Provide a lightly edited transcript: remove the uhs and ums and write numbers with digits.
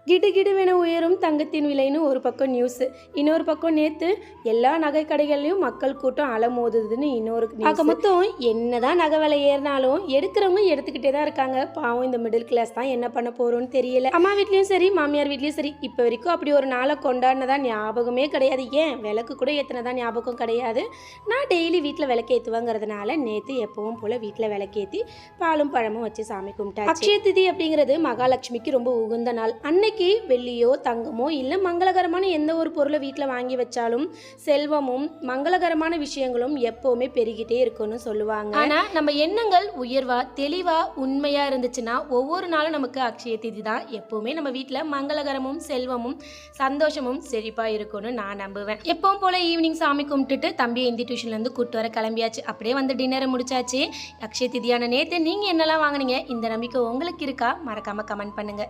கிடுகிடுவென உயரும் தங்கத்தின் விலைன்னு ஒரு பக்கம் நியூஸ், இன்னொரு பக்கம் நேற்று எல்லா நகை கடைகள்லையும் மக்கள் கூட்டம் அலமோதுதுன்னு இன்னொரு ஆக மொத்தம் என்னதான் நகை விலை ஏறினாலும் எடுக்கிறவங்க எடுத்துக்கிட்டே தான் இருக்காங்க. பாவம் இந்த மிடில் கிளாஸ் தான் என்ன பண்ண போறோம்னு தெரியல. அம்மா வீட்லயும் சரி மாமியார் வீட்லயும் சரி இப்போ வரைக்கும் அப்படி ஒரு நாளை கொண்டாடினதா ஞாபகமே கிடையாது. ஏன் விளக்கு கூட ஏற்றினதா ஞாபகம் கிடையாது. நான் டெய்லி வீட்டில் விளக்கு ஏற்றுவாங்கிறதுனால நேற்று எப்பவும் போல வீட்டில் விளக்கேற்றி பாலும் பழமும் வச்சு சாமி கும்பிட்டாச்சு. அக்ஷய திதி அப்படிங்கிறது மகாலட்சுமிக்கு ரொம்ப உகந்த நாள். அன்னைக்கு வெள்ளியோ தங்கமோ இல்லை மங்களகரமான எந்த ஒரு பொருளை வீட்டில் வாங்கி வச்சாலும் செல்வமும் மங்களகரமான விஷயங்களும் எப்போவுமே பெருகிட்டே இருக்கும்னு சொல்லுவாங்க. ஆனால் நம்ம எண்ணங்கள் உயர்வா தெளிவா உண்மையாக இருந்துச்சுன்னா ஒவ்வொரு நாளும் நமக்கு அக்ஷய திதி தான் எப்போவுமே நம்ம வீட்டில் மங்களகரமும் செல்வமும் சந்தோஷமும் செழிப்பாக இருக்கும்னு நான் நம்புவேன். எப்பவும் போல் ஈவினிங் சாமி கும்பிட்டுட்டு தம்பியை இந்தி டியூஷன்லேருந்து கூட்டு வர கிளம்பியாச்சு. அப்படியே வந்து டின்னரை முடிச்சாச்சு. அக்ஷய திதியான நேற்று நீங்கள் என்னெல்லாம் வாங்கினீங்க? இந்த நம்பிக்கை உங்களுக்கு இருக்கா? மறக்காமல் கமெண்ட் பண்ணுங்கள்.